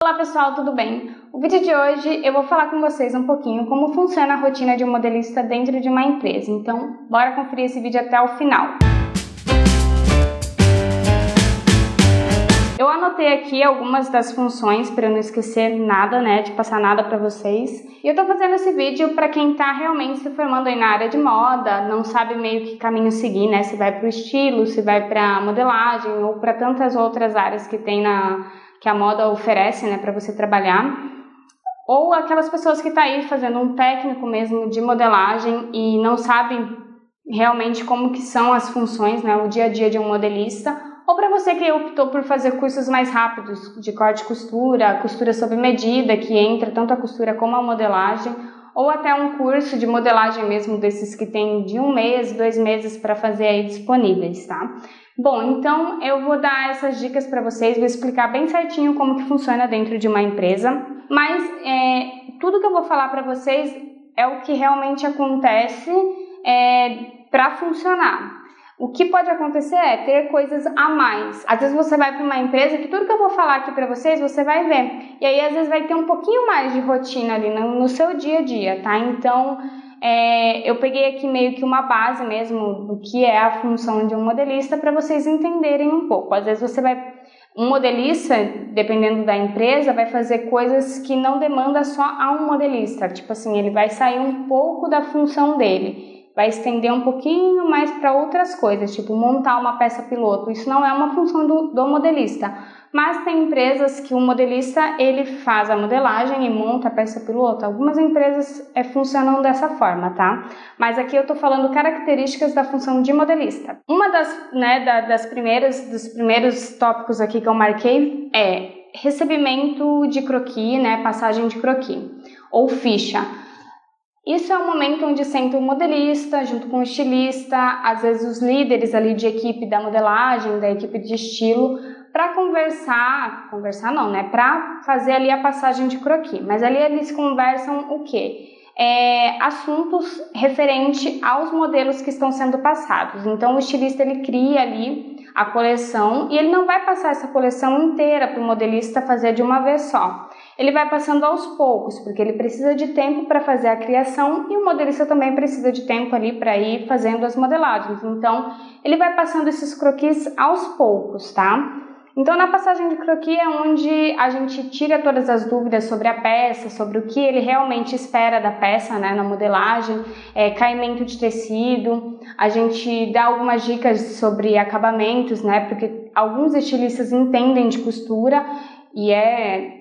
Olá pessoal, tudo bem? O vídeo de hoje eu vou falar com vocês um pouquinho como funciona a rotina de um modelista dentro de uma empresa. Então, bora conferir esse vídeo até o final. Eu anotei aqui algumas das funções para eu não esquecer nada, de passar nada para vocês. E eu tô fazendo esse vídeo para quem tá realmente se formando aí na área de moda, não sabe meio que caminho seguir, se vai para o estilo, se vai para modelagem ou para tantas outras áreas que tem que a moda oferece, para você trabalhar. Ou aquelas pessoas que estão aí fazendo um técnico mesmo de modelagem e não sabem realmente como que são as funções, o dia a dia de um modelista. Ou para você que optou por fazer cursos mais rápidos, de corte e costura, costura sob medida, que entra tanto a costura como a modelagem, ou até um curso de modelagem mesmo, desses que tem de 1 mês, 2 meses para fazer aí disponíveis, tá? Bom, então eu vou dar essas dicas para vocês, vou explicar bem certinho como que funciona dentro de uma empresa, mas tudo que eu vou falar para vocês é o que realmente acontece para funcionar. O que pode acontecer é ter coisas a mais. Às vezes você vai para uma empresa que tudo que eu vou falar aqui para vocês, você vai ver. E aí às vezes vai ter um pouquinho mais de rotina ali no seu dia a dia, tá? Então, eu peguei aqui meio que uma base mesmo do que é a função de um modelista para vocês entenderem um pouco. Às vezes um modelista, dependendo da empresa, vai fazer coisas que não demanda só a um modelista. Tipo assim, ele vai sair um pouco da função dele. Vai estender um pouquinho mais para outras coisas, tipo montar uma peça piloto. Isso não é uma função do modelista. Mas tem empresas que o modelista ele faz a modelagem e monta a peça piloto. Algumas empresas funcionam dessa forma, tá? Mas aqui eu tô falando características da função de modelista. Uma dos primeiros tópicos aqui que eu marquei é recebimento de croquis, passagem de croquis ou ficha. Isso é o momento onde senta o modelista junto com o estilista, às vezes os líderes ali de equipe da modelagem, da equipe de estilo, para para fazer ali a passagem de croquis. Mas ali eles conversam o quê? Assuntos referentes aos modelos que estão sendo passados. Então o estilista ele cria ali a coleção e ele não vai passar essa coleção inteira para o modelista fazer de uma vez só. Ele vai passando aos poucos, porque ele precisa de tempo para fazer a criação e o modelista também precisa de tempo ali para ir fazendo as modelagens. Então, ele vai passando esses croquis aos poucos, tá? Então, na passagem de croquis é onde a gente tira todas as dúvidas sobre a peça, sobre o que ele realmente espera da peça, na modelagem, caimento de tecido, a gente dá algumas dicas sobre acabamentos, porque alguns estilistas entendem de costura e é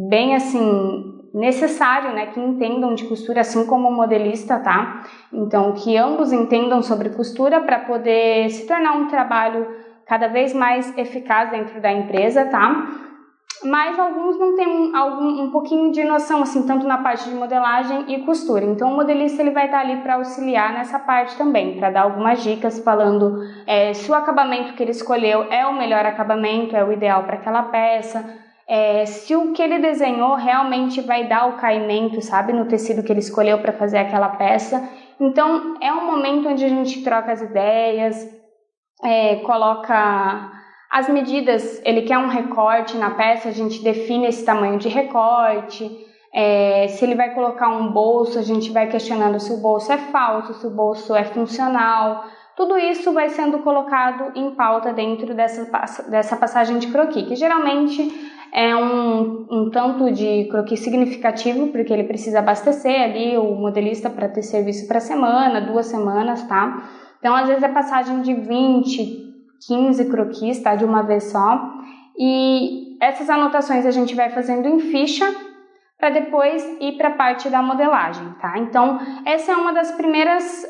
bem assim necessário, que entendam de costura assim como o modelista, tá? Então que ambos entendam sobre costura para poder se tornar um trabalho cada vez mais eficaz dentro da empresa, tá? Mas alguns não têm um pouquinho de noção assim, tanto na parte de modelagem e costura. Então o modelista ele vai estar ali para auxiliar nessa parte também, para dar algumas dicas falando se o acabamento que ele escolheu é o melhor acabamento, é o ideal para aquela peça. Se o que ele desenhou realmente vai dar o caimento, sabe, no tecido que ele escolheu para fazer aquela peça. Então, é um momento onde a gente troca as ideias, coloca as medidas, ele quer um recorte na peça, a gente define esse tamanho de recorte. Se ele vai colocar um bolso, a gente vai questionando se o bolso é falso, se o bolso é funcional. Tudo isso vai sendo colocado em pauta dentro dessa passagem de croquis, que geralmente é um tanto de croquis significativo, porque ele precisa abastecer ali o modelista para ter serviço para semana, 2 semanas, tá? Então, às vezes é passagem de 20, 15 croquis, tá? De uma vez só. E essas anotações a gente vai fazendo em ficha, para depois ir para a parte da modelagem, tá? Então, essa é uma das primeiras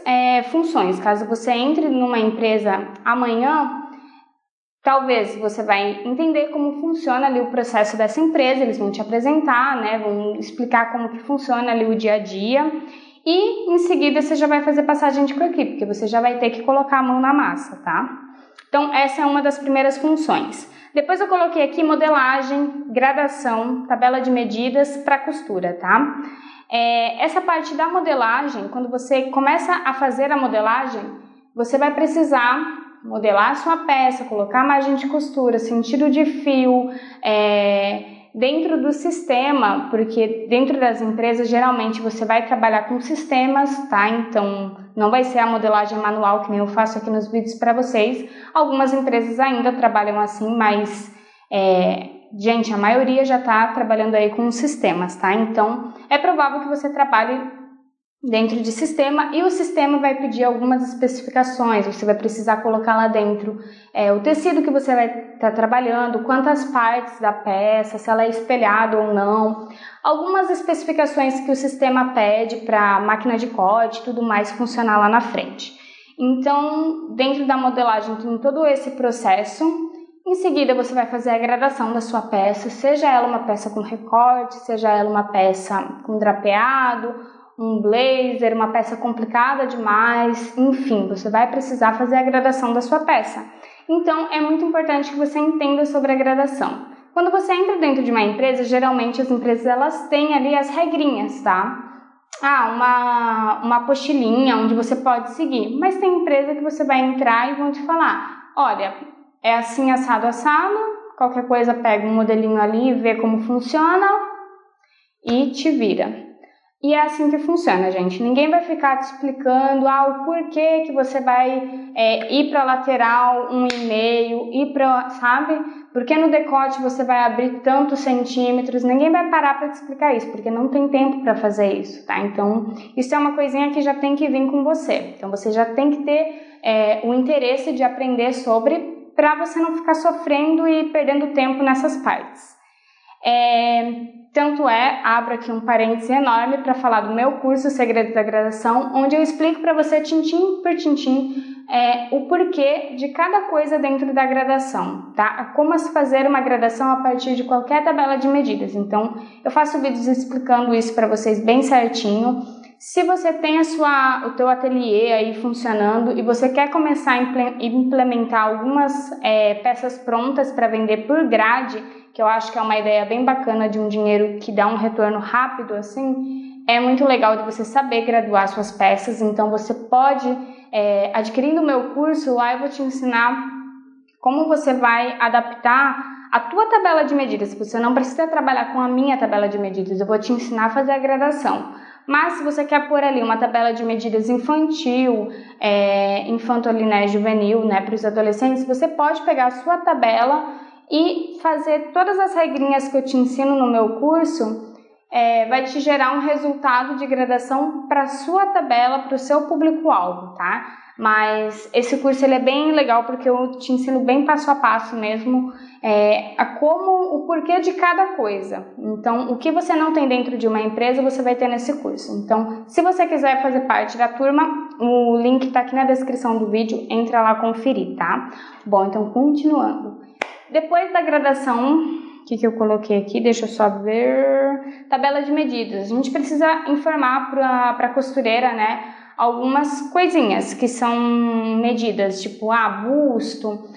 funções. Caso você entre numa empresa amanhã, talvez você vai entender como funciona ali o processo dessa empresa, eles vão te apresentar, vão explicar como que funciona ali o dia a dia e em seguida você já vai fazer passagem de croquis, porque você já vai ter que colocar a mão na massa, tá? Então, essa é uma das primeiras funções. Depois eu coloquei aqui modelagem, gradação, tabela de medidas para costura, tá? Essa parte da modelagem, quando você começa a fazer a modelagem, você vai precisar modelar a sua peça, colocar a margem de costura, sentido de fio, dentro do sistema, porque dentro das empresas geralmente você vai trabalhar com sistemas, tá? Então não vai ser a modelagem manual que nem eu faço aqui nos vídeos para vocês. Algumas empresas ainda trabalham assim, mas gente, a maioria já está trabalhando aí com sistemas, tá? Então é provável que você trabalhe dentro de sistema e o sistema vai pedir algumas especificações, você vai precisar colocar lá dentro o tecido que você vai estar trabalhando, quantas partes da peça, se ela é espelhada ou não, algumas especificações que o sistema pede para máquina de corte e tudo mais funcionar lá na frente. Então, dentro da modelagem tem todo esse processo. Em seguida, você vai fazer a gradação da sua peça, seja ela uma peça com recorte, seja ela uma peça com drapeado, um blazer, uma peça complicada demais, enfim, você vai precisar fazer a gradação da sua peça. Então, é muito importante que você entenda sobre a gradação. Quando você entra dentro de uma empresa, geralmente as empresas elas têm ali as regrinhas, tá? Uma apostilinha onde você pode seguir, mas tem empresa que você vai entrar e vão te falar, olha, é assim, assado, assado, qualquer coisa pega um modelinho ali, vê como funciona e te vira. E é assim que funciona, gente. Ninguém vai ficar te explicando o porquê que você vai ir para a lateral 1,5, ir para, sabe? Porque no decote você vai abrir tantos centímetros. Ninguém vai parar para te explicar isso, porque não tem tempo para fazer isso, tá? Então, isso é uma coisinha que já tem que vir com você. Então, você já tem que ter o interesse de aprender sobre, para você não ficar sofrendo e perdendo tempo nessas partes. Tanto abro aqui um parêntese enorme para falar do meu curso Segredos da Gradação, onde eu explico para você tintim por tintim o porquê de cada coisa dentro da gradação, tá? Como se fazer uma gradação a partir de qualquer tabela de medidas. Então, eu faço vídeos explicando isso para vocês bem certinho. Se você tem o teu ateliê aí funcionando e você quer começar a implementar algumas peças prontas para vender por grade, que eu acho que é uma ideia bem bacana de um dinheiro que dá um retorno rápido, assim, é muito legal de você saber graduar suas peças. Então você pode, adquirindo o meu curso, lá eu vou te ensinar como você vai adaptar a tua tabela de medidas. Você não precisa trabalhar com a minha tabela de medidas, eu vou te ensinar a fazer a gradação. Mas se você quer pôr ali uma tabela de medidas infantil, juvenil, né, para os adolescentes, você pode pegar a sua tabela e fazer todas as regrinhas que eu te ensino no meu curso, vai te gerar um resultado de gradação para a sua tabela, para o seu público-alvo, tá? Mas esse curso ele é bem legal porque eu te ensino bem passo a passo mesmo, o porquê de cada coisa. Então, o que você não tem dentro de uma empresa, você vai ter nesse curso. Então, se você quiser fazer parte da turma, o link está aqui na descrição do vídeo, entra lá conferir, tá? Bom, então, continuando. Depois da gradação, o que eu coloquei aqui? Deixa eu só ver. Tabela de medidas. A gente precisa informar para a costureira, né, algumas coisinhas que são medidas, tipo, busto.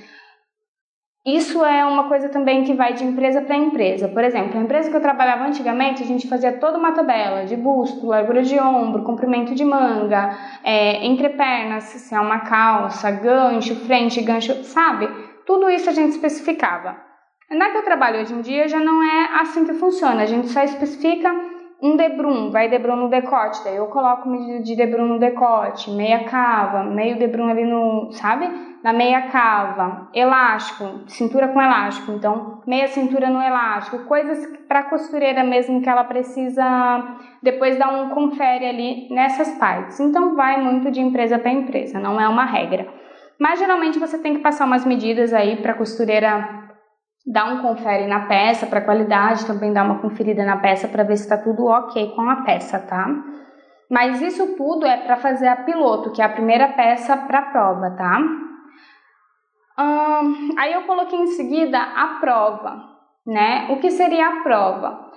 Isso é uma coisa também que vai de empresa para empresa. Por exemplo, a empresa que eu trabalhava antigamente, a gente fazia toda uma tabela de busto, largura de ombro, comprimento de manga, entrepernas, se é uma calça, gancho, frente, gancho, sabe? Tudo isso a gente especificava. Na que eu trabalho hoje em dia já não é assim que funciona, a gente só especifica um debrum, vai debrum no decote, daí eu coloco medida de debrum no decote, meia cava, meio debrum ali na meia cava, elástico, cintura com elástico, então meia cintura no elástico, coisas para a costureira mesmo que ela precisa depois dar um confere ali nessas partes. Então vai muito de empresa para empresa, não é uma regra. Mas geralmente você tem que passar umas medidas aí para a costureira dar um confere na peça, para qualidade, também dar uma conferida na peça para ver se está tudo ok com a peça, tá? Mas isso tudo é para fazer a piloto, que é a primeira peça para a prova, tá? Aí eu coloquei em seguida a prova, né? O que seria a prova?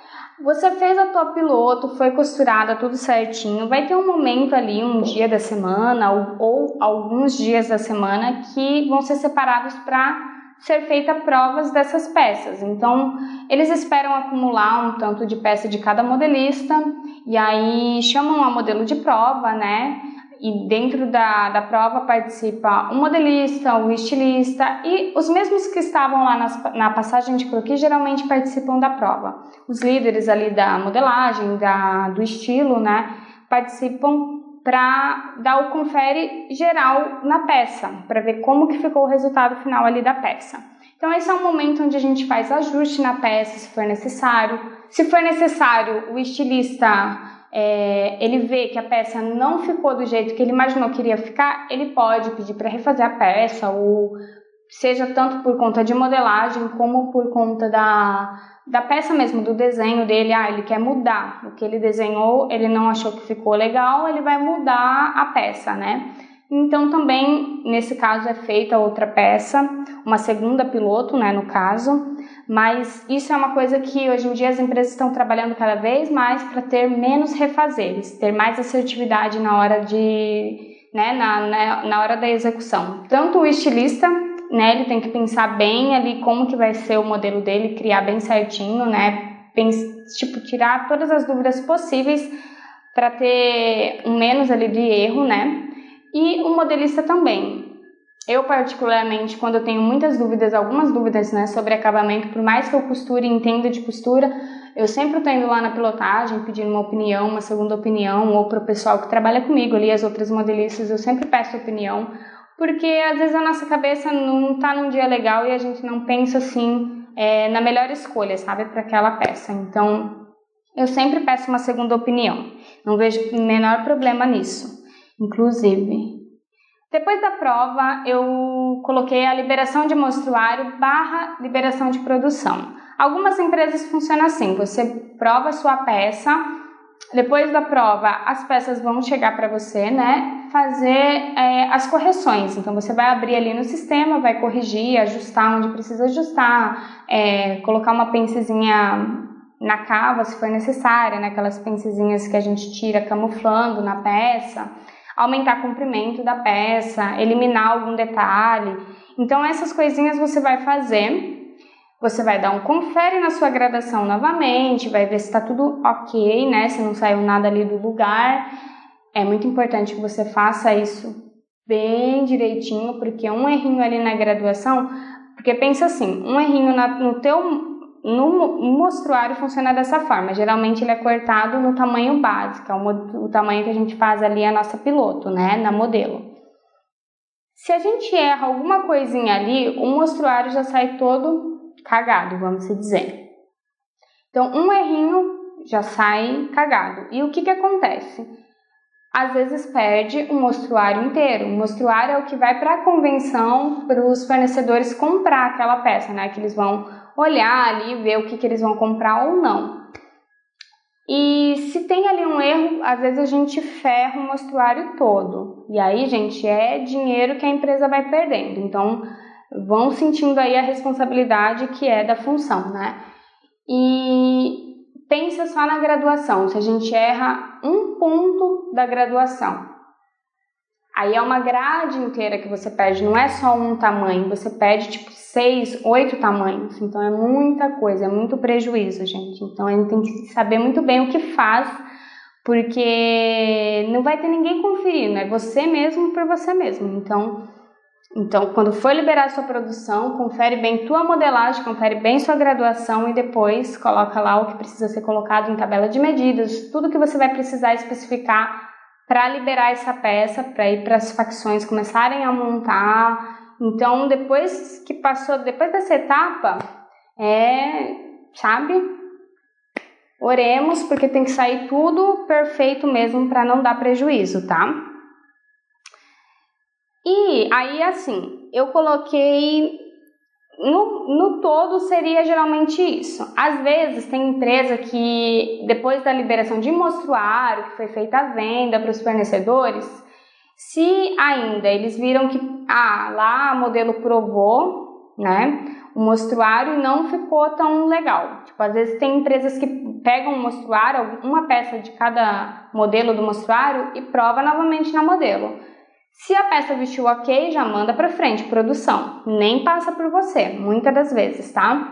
Você fez a tua piloto, foi costurada, tudo certinho, vai ter um momento ali, um dia da semana ou alguns dias da semana que vão ser separados para ser feitas provas dessas peças. Então, eles esperam acumular um tanto de peça de cada modelista e aí chamam a modelo de prova, né? e dentro da prova participa o modelista, o estilista e os mesmos que estavam lá na passagem de croquis geralmente participam da prova. Os líderes ali da modelagem, do estilo, né, participam para dar o confere geral na peça, para ver como que ficou o resultado final ali da peça. Então esse é um momento onde a gente faz ajuste na peça, se for necessário. Se for necessário, o estilista ele vê que a peça não ficou do jeito que ele imaginou que iria ficar, ele pode pedir para refazer a peça, ou seja tanto por conta de modelagem como por conta da peça mesmo, do desenho dele. Ele quer mudar o que ele desenhou, ele não achou que ficou legal, ele vai mudar a peça, né? Então também nesse caso é feita outra peça, uma segunda piloto, né, no caso. Mas isso é uma coisa que hoje em dia as empresas estão trabalhando cada vez mais para ter menos refazeres, ter mais assertividade na hora na hora da execução. Tanto o estilista, né, ele tem que pensar bem ali como que vai ser o modelo dele, criar bem certinho, né, tirar todas as dúvidas possíveis para ter um menos ali de erro, né, e o modelista também. Eu, particularmente, quando eu tenho algumas dúvidas, né, sobre acabamento, por mais que eu costure e entenda de costura, eu sempre estou indo lá na pilotagem, pedindo uma opinião, uma segunda opinião, ou para o pessoal que trabalha comigo ali, as outras modelistas, eu sempre peço opinião, porque às vezes a nossa cabeça não está num dia legal e a gente não pensa assim na melhor escolha, sabe, para aquela peça. Então, eu sempre peço uma segunda opinião, não vejo o menor problema nisso. Inclusive, depois da prova, eu coloquei a liberação de mostruário / liberação de produção. Algumas empresas funcionam assim, você prova a sua peça, depois da prova as peças vão chegar para você, né, fazer as correções. Então você vai abrir ali no sistema, vai corrigir, ajustar onde precisa ajustar, colocar uma pencezinha na cava se for necessária, né, aquelas pencezinhas que a gente tira camuflando na peça, aumentar o comprimento da peça, eliminar algum detalhe. Então essas coisinhas você vai fazer, você vai dar um confere na sua gradação novamente, vai ver se está tudo ok, né, se não saiu nada ali do lugar. É muito importante que você faça isso bem direitinho, porque um errinho ali na graduação, porque pensa assim, um errinho no mostruário funciona dessa forma, geralmente ele é cortado no tamanho básico, o tamanho que a gente faz ali a nossa piloto, né, na modelo. Se a gente erra alguma coisinha ali, o mostruário já sai todo cagado, vamos dizer. Então, um errinho já sai cagado. E o que acontece? Às vezes perde o mostruário inteiro. O mostruário é o que vai para a convenção para os fornecedores comprar aquela peça, né, que eles vão olhar ali, ver o que eles vão comprar ou não. E se tem ali um erro, às vezes a gente ferra o mostruário todo. E aí, gente, é dinheiro que a empresa vai perdendo. Então, vão sentindo aí a responsabilidade que é da função, né? E pensa só na graduação. Se a gente erra um ponto da graduação, aí é uma grade inteira que você perde, não é só um tamanho, você perde tipo 6, 8 tamanhos. Então é muita coisa, é muito prejuízo, gente. Então a gente tem que saber muito bem o que faz, porque não vai ter ninguém conferindo, é você mesmo por você mesmo. Então quando for liberar a sua produção, confere bem tua modelagem, confere bem sua graduação e depois coloca lá o que precisa ser colocado em tabela de medidas, tudo que você vai precisar especificar para liberar essa peça, para ir para as facções começarem a montar. Então, depois dessa etapa, sabe? Oremos, porque tem que sair tudo perfeito mesmo para não dar prejuízo, tá? E aí, assim, eu coloquei... No todo seria geralmente isso. Às vezes tem empresa que depois da liberação de mostruário, que foi feita a venda para os fornecedores, se ainda eles viram que lá a modelo provou, né, o mostruário não ficou tão legal. Tipo, às vezes tem empresas que pegam o mostruário, uma peça de cada modelo do mostruário e prova novamente na modelo. Se a peça vestiu ok, já manda para frente, produção. Nem passa por você, muitas das vezes, tá?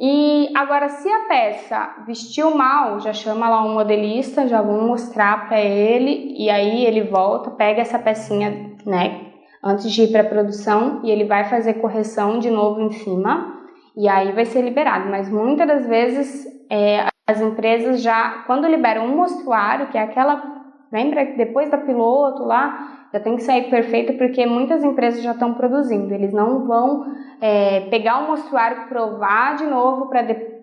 E agora, se a peça vestiu mal, já chama lá um modelista, já vão mostrar para ele, e aí ele volta, pega essa pecinha, né, antes de ir para a produção, e ele vai fazer correção de novo em cima, e aí vai ser liberado. Mas muitas das vezes as empresas já, quando liberam um mostruário, que é aquela, lembra que depois da piloto lá, já tem que sair perfeito, porque muitas empresas já estão produzindo, eles não vão pegar o mostruário, provar de novo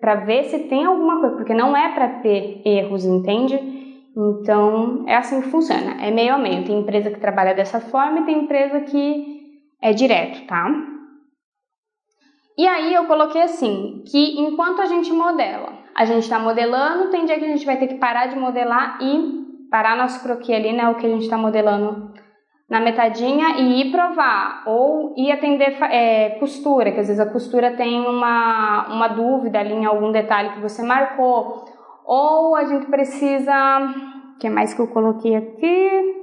para ver se tem alguma coisa, porque não é para ter erros, entende? Então, é assim que funciona, é meio a meio. Tem empresa que trabalha dessa forma e tem empresa que é direto, tá? E aí eu coloquei assim, que enquanto a gente modela, a gente está modelando, tem dia que a gente vai ter que parar de modelar e parar nosso croquis ali, né, o que a gente está modelando na metadinha e ir provar, ou ir atender costura, que às vezes a costura tem uma dúvida ali em algum detalhe que você marcou, ou a gente precisa, o que mais que eu coloquei aqui?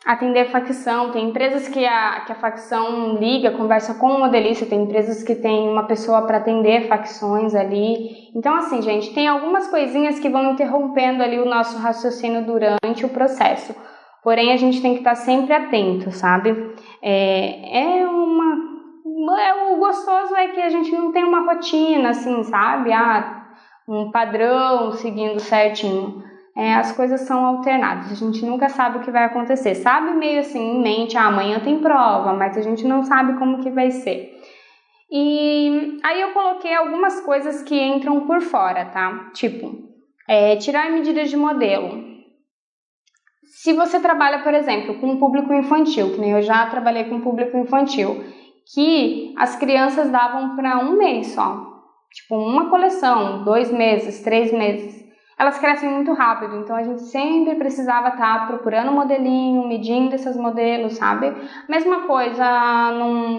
Atender facção. Tem empresas que a facção liga, conversa com o modelista, tem empresas que tem uma pessoa para atender facções ali. Então, assim, gente, tem algumas coisinhas que vão interrompendo ali o nosso raciocínio durante o processo. Porém, a gente tem que estar sempre atento, sabe? O gostoso é que a gente não tem uma rotina, assim, sabe? Um padrão seguindo certinho. As coisas são alternadas, a gente nunca sabe o que vai acontecer, sabe meio assim em mente, amanhã tem prova, mas a gente não sabe como que vai ser. E aí eu coloquei algumas coisas que entram por fora, tá? Tipo, tirar medidas de modelo. Se você trabalha, por exemplo, com um público infantil, que nem eu já trabalhei com público infantil, que as crianças davam para um mês só, tipo uma coleção, 2 meses, 3 meses. Elas crescem muito rápido, então a gente sempre precisava estar procurando um modelinho, medindo esses modelos, sabe? Mesma coisa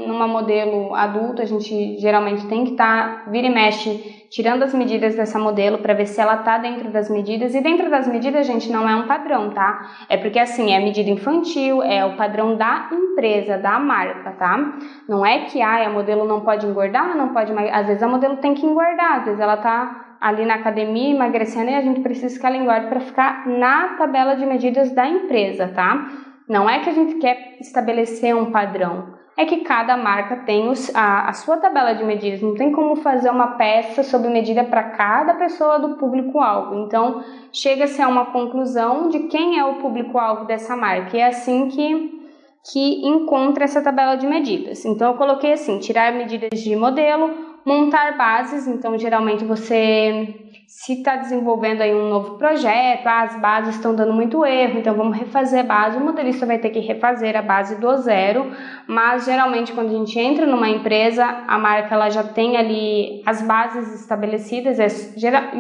numa modelo adulta, a gente geralmente tem que estar, vira e mexe, tirando as medidas dessa modelo para ver se ela está dentro das medidas. E dentro das medidas, gente, não é um padrão, tá? É porque assim, é medida infantil, é o padrão da empresa, da marca, tá? Não é que a modelo não pode engordar, não pode, às vezes a modelo tem que engordar, às vezes ela tá ali na academia emagrecendo e a gente precisa que ela engorde para ficar na tabela de medidas da empresa, tá? Não é que a gente quer estabelecer um padrão, é que cada marca tem a sua tabela de medidas, não tem como fazer uma peça sob medida para cada pessoa do público-alvo. Então, chega-se a uma conclusão de quem é o público-alvo dessa marca, e é assim que encontra essa tabela de medidas. Então, eu coloquei assim, tirar medidas de modelo, montar bases. Então, geralmente você, se está desenvolvendo aí um novo projeto, as bases estão dando muito erro, então vamos refazer a base, o modelista vai ter que refazer a base do zero, mas geralmente quando a gente entra numa empresa, a marca ela já tem ali as bases estabelecidas,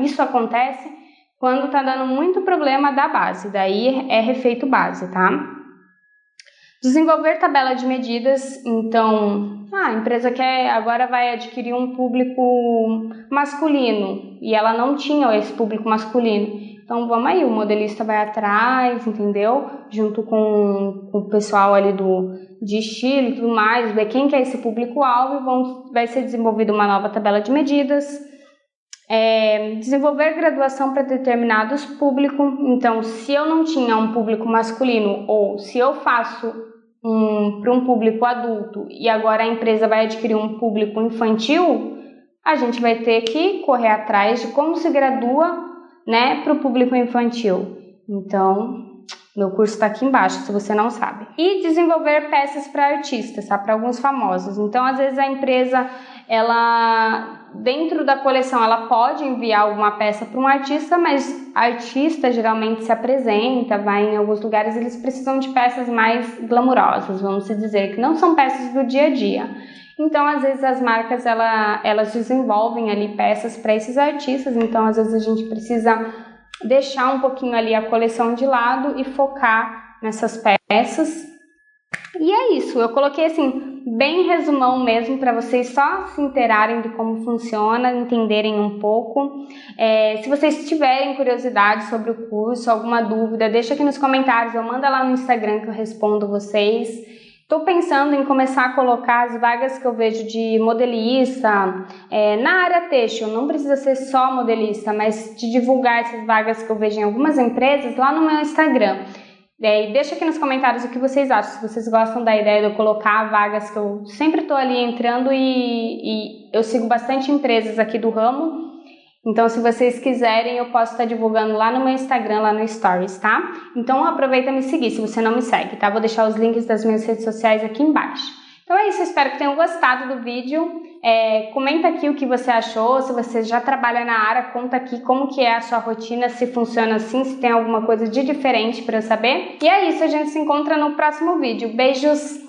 isso acontece quando está dando muito problema da base, daí é refeito base, tá? Desenvolver tabela de medidas. Então, a empresa agora vai adquirir um público masculino e ela não tinha esse público masculino. Então, vamos aí, o modelista vai atrás, entendeu? Junto com o pessoal ali de estilo e tudo mais, ver quem que é esse público-alvo e vai ser desenvolvida uma nova tabela de medidas. Desenvolver graduação para determinados públicos. Então, se eu não tinha um público masculino ou se eu faço para um público adulto e agora a empresa vai adquirir um público infantil, a gente vai ter que correr atrás de como se gradua, né, para o público infantil. Então, meu curso está aqui embaixo, se você não sabe. E desenvolver peças para artistas, tá? Para alguns famosos. Então, às vezes a empresa, dentro da coleção, ela pode enviar alguma peça para um artista, mas artista geralmente se apresenta, vai em alguns lugares, eles precisam de peças mais glamourosas, vamos dizer, que não são peças do dia a dia. Então, às vezes as marcas, elas desenvolvem ali peças para esses artistas, então às vezes a gente precisa deixar um pouquinho ali a coleção de lado e focar nessas peças. E é isso, eu coloquei assim, bem resumão mesmo, para vocês só se inteirarem de como funciona, entenderem um pouco. Se vocês tiverem curiosidade sobre o curso, alguma dúvida, deixa aqui nos comentários, eu mando lá no Instagram que eu respondo vocês. Estou pensando em começar a colocar as vagas que eu vejo de modelista na área têxtil. Não precisa ser só modelista, mas de divulgar essas vagas que eu vejo em algumas empresas lá no meu Instagram. E deixa aqui nos comentários o que vocês acham, se vocês gostam da ideia de eu colocar vagas que eu sempre estou ali entrando e eu sigo bastante empresas aqui do ramo. Então, se vocês quiserem, eu posso estar divulgando lá no meu Instagram, lá no Stories, tá? Então, aproveita e me seguir, se você não me segue, tá? Vou deixar os links das minhas redes sociais aqui embaixo. Então é isso, espero que tenham gostado do vídeo. Comenta aqui o que você achou, se você já trabalha na área, conta aqui como que é a sua rotina, se funciona assim, se tem alguma coisa de diferente para eu saber. E é isso, a gente se encontra no próximo vídeo. Beijos!